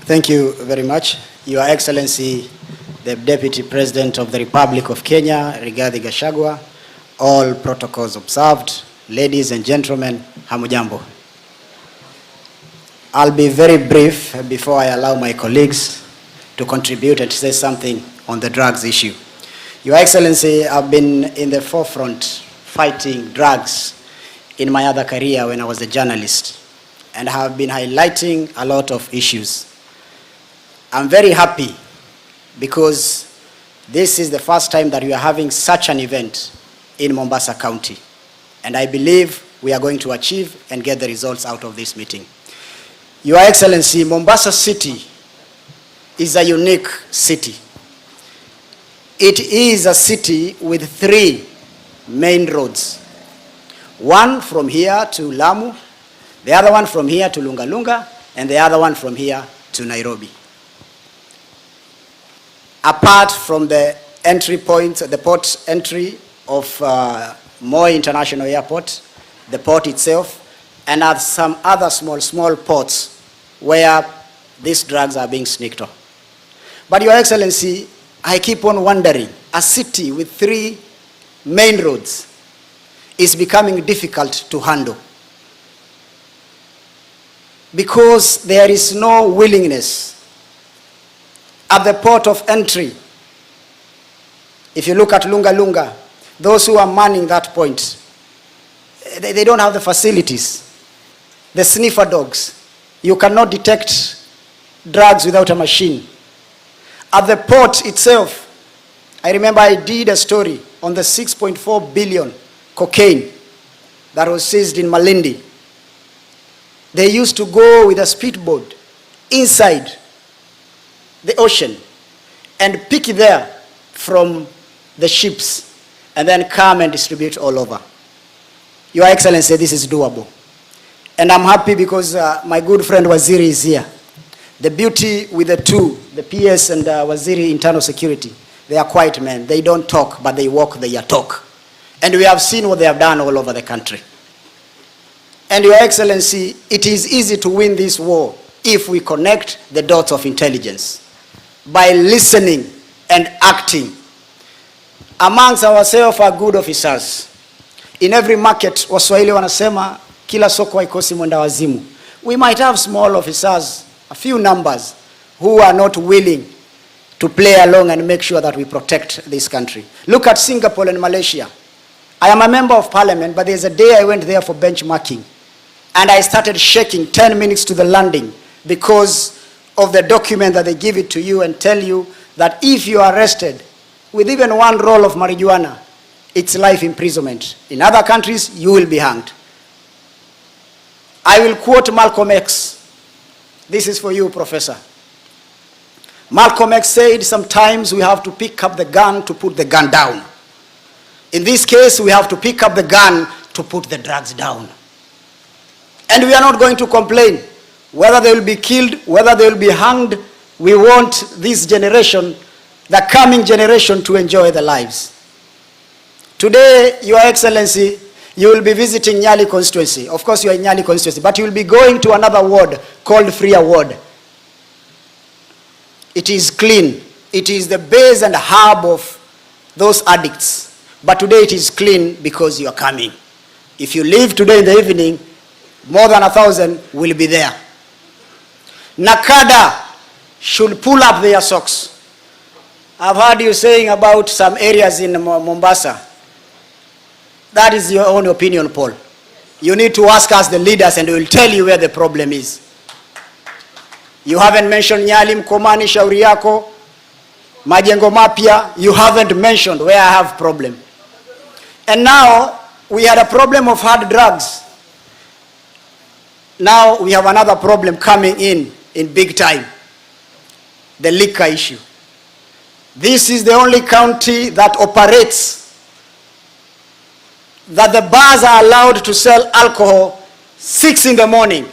Thank you very much. Your Excellency, the Deputy President of the Republic of Kenya, Rigathi Gachagua, all protocols observed, ladies and gentlemen, hamujambo. I'll be very brief before I allow my colleagues to contribute and say something on the drugs issue. Your Excellency, I've been in the forefront fighting drugs in my other career when I was a journalist, and have been highlighting a lot of issues. I'm very happy because this is the first time that we are having such an event in Mombasa County. And I believe we are going to achieve and get the results out of this meeting. Your Excellency, Mombasa City is a unique city. It is a city with 3 main roads. One from here to Lamu, the other one from here to Lunga Lunga, and the other one from here to Nairobi. Apart from the entry point, the port entry of Moi International Airport, the port itself, and some other small ports where these drugs are being sneaked on. But Your Excellency, I keep on wondering, a city with 3 main roads is becoming difficult to handle because there is no willingness at the port of entry. If you look at Lunga Lunga, those who are manning that point, they don't have the facilities. The sniffer dogs, you cannot detect drugs without a machine. At the port itself, I remember I did a story on the 6.4 billion cocaine that was seized in Malindi. They used to go with a speedboat inside the ocean and pick it there from the ships and then come and distribute all over. Your Excellency, this is doable. And I'm happy because my good friend Waziri is here. The beauty with the two, the PS and Waziri Internal Security, they are quiet men. They don't talk, but they walk, they talk. And we have seen what they have done all over the country. And Your Excellency, it is easy to win this war if we connect the dots of intelligence by listening and acting. Amongst ourselves are good officers. In every market, Waswahili wanasema, kila soko haikosi mwenda wazimu. We might have small officers, a few numbers, who are not willing to play along and make sure that we protect this country. Look at Singapore and Malaysia. I am a member of parliament, but there's a day I went there for benchmarking. And I started shaking 10 minutes to the landing because of the document that they give it to you and tell you that if you are arrested with even 1 roll of marijuana, it's life imprisonment. In other countries, you will be hanged. I will quote Malcolm X. This is for you, Professor. Malcolm X said, sometimes we have to pick up the gun to put the gun down. In this case, we have to pick up the gun to put the drugs down. And we are not going to complain. Whether they will be killed, whether they will be hanged, we want this generation, the coming generation, to enjoy their lives. Today, Your Excellency, you will be visiting Nyali constituency. Of course, you are in Nyali constituency, but you will be going to another ward called Freer Ward. It is clean. It is the base and hub of those addicts. But today it is clean because you are coming. If you leave today in the evening, more than 1,000 will be there. Nakada should pull up their socks. I've heard you saying about some areas in Mombasa. That is your own opinion, Paul. You need to ask us, the leaders, and we will tell you where the problem is. You haven't mentioned Nyali, Mkomani, Shauri Yako, Majengo Mapya. You haven't mentioned where I have problem. And now, we had a problem of hard drugs. Now, we have another problem coming in big time. The liquor issue. This is the only county that operates that the bars are allowed to sell alcohol 6 in the morning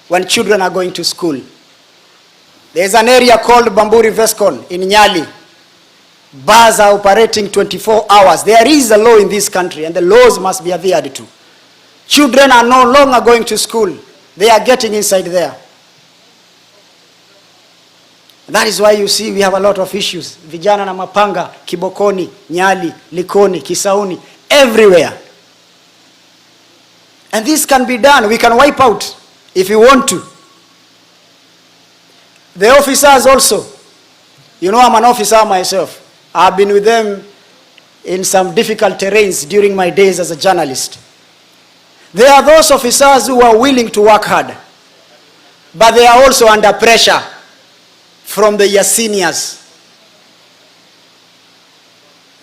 when children are going to school. There's an area called Bamburi Vescon in Nyali. Bars are operating 24 hours. There is a law in this country and the laws must be adhered to. Children are no longer going to school. They are getting inside there. That is why you see we have a lot of issues. Vijana na mapanga, Kibokoni, Nyali, Likoni, Kisauni, everywhere. And this can be done. We can wipe out if we want to. The officers also. You know, I'm an officer myself. I've been with them in some difficult terrains during my days as a journalist. There are those officers who are willing to work hard, but they are also under pressure from their seniors.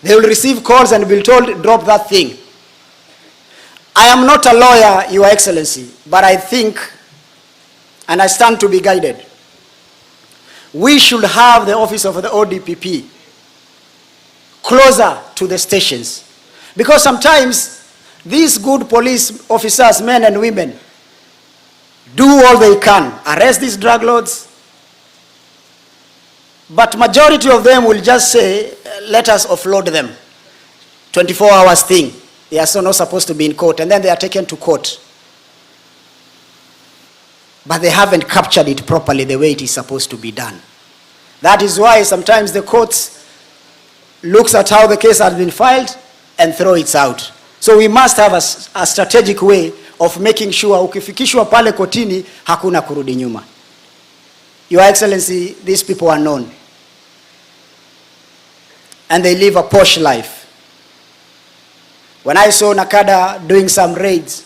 They will receive calls and be told, drop that thing. I am not a lawyer, Your Excellency, but I think, and I stand to be guided, we should have the office of the ODPP closer to the stations. Because sometimes these good police officers, men and women, do all they can, arrest these drug lords, but majority of them will just say, let us offload them. 24 hours thing. They are so not supposed to be in court, and then they are taken to court. But they haven't captured it properly the way it is supposed to be done. That is why sometimes the courts looks at how the case has been filed and throw it out. So we must have a strategic way of making sure ukifikishwa pale kotini hakuna kurudi nyuma. Your Excellency, these people are known. And they live a posh life. When I saw Nakada doing some raids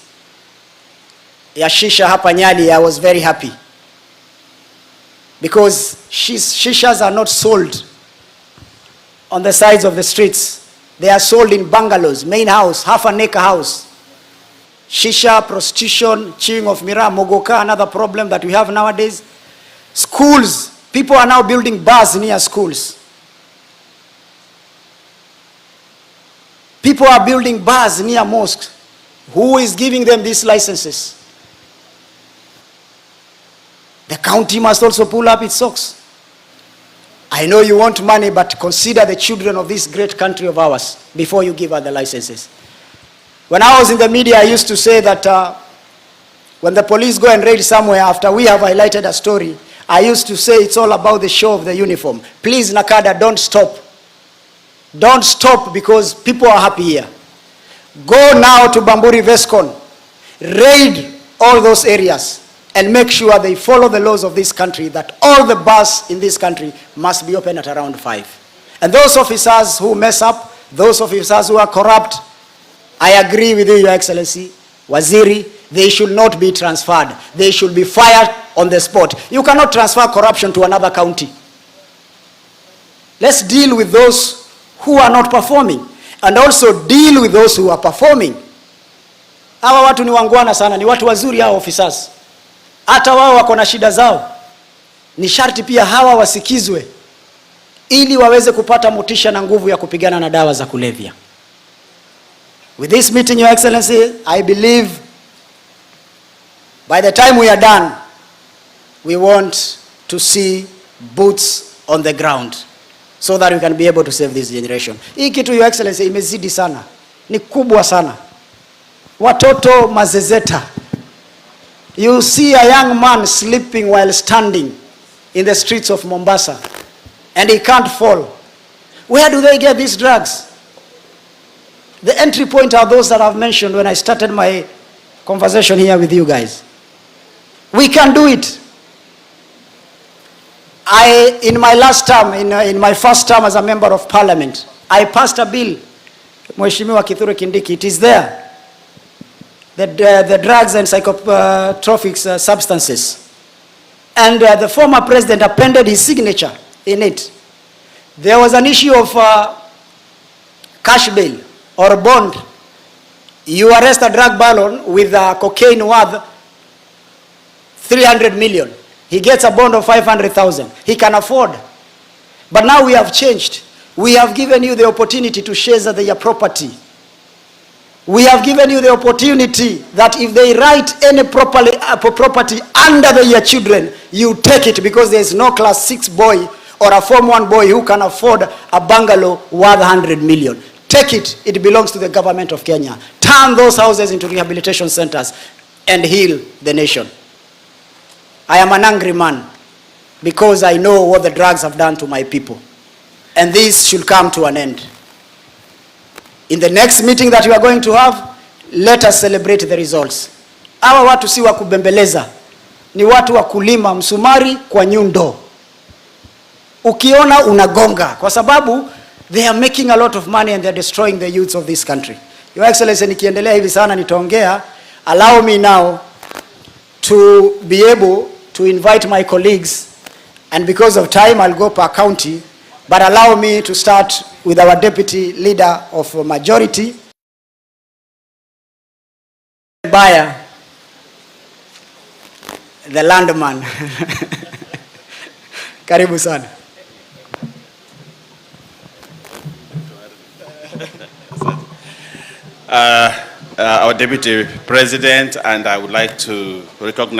ya shisha hapa Nyali, I was very happy. Because shishas are not sold on the sides of the streets. They are sold in bungalows, main house, half an acre house. Shisha, prostitution, chewing of miraa, mogoka, another problem that we have nowadays. Schools, people are now building bars near schools. People are building bars near mosques. Who is giving them these licenses? The county must also pull up its socks. I know you want money, but consider the children of this great country of ours before you give out the licenses. When I was in the media, I used to say that when the police go and raid somewhere after we have highlighted a story, I used to say it's all about the show of the uniform. Please, Nakada, don't stop. Don't stop, because people are happy here. Go now to Bamburi Vescon, raid all those areas, and make sure they follow the laws of this country, that all the bars in this country must be open at around 5. And those officers who mess up, those officers who are corrupt, I agree with you, Your Excellency, Waziri, they should not be transferred. They should be fired on the spot. You cannot transfer corruption to another county. Let's deal with those who are not performing, and also deal with those who are performing. Hawa watu ni wangwana sana, ni watu wazuri hao officers. Hata wao wako na shida zao. Ni sharti pia hawa wasikizwe ili waweze kupata motisha na nguvu ya kupigana na dawa za kulevya. With this meeting, Your Excellency, I believe by the time we are done, we want to see boots on the ground, so that we can be able to save this generation. Hii kitu, Your Excellency, imezidi sana. Ni kubwa sana. Watoto mazezeta. You see a young man sleeping while standing in the streets of Mombasa, and he can't fall. Where do they get these drugs? The entry point are those that I've mentioned when I started my conversation here with you guys. We can do it. In my last term, in my first term as a member of parliament, I passed a bill, Mheshimiwa Kithure Kindiki, it is there, the drugs and psychotropic substances. And the former president appended his signature in it. There was an issue of cash bail or bond. You arrest a drug baron with cocaine worth 300 million. He gets a bond of 500,000. He can afford. But now we have changed. We have given you the opportunity to share their property. We have given you the opportunity that if they write any property under their children, you take it, because there is no class 6 boy or a form 1 boy who can afford a bungalow worth 100 million. Take it. It belongs to the government of Kenya. Turn those houses into rehabilitation centers and heal the nation. I am an angry man. because I know what the drugs have done to my people. And this should come to an end. In the next meeting that we are going to have, let us celebrate the results. Hawa watu si wa kubembeleza, ni watu wa kulima msumari kwa nyundo. Ukiona unagonga, kwa sababu they are making a lot of money and they are destroying the youths of this country. Your Excellency, nikiendelea hivi sana nitaongea. Allow me now to be able to invite my colleagues, and because of time I'll go per county, but allow me to start with our deputy leader of majority, buyer, the landman. Karibu sana. Our Deputy President, and I would like to recognize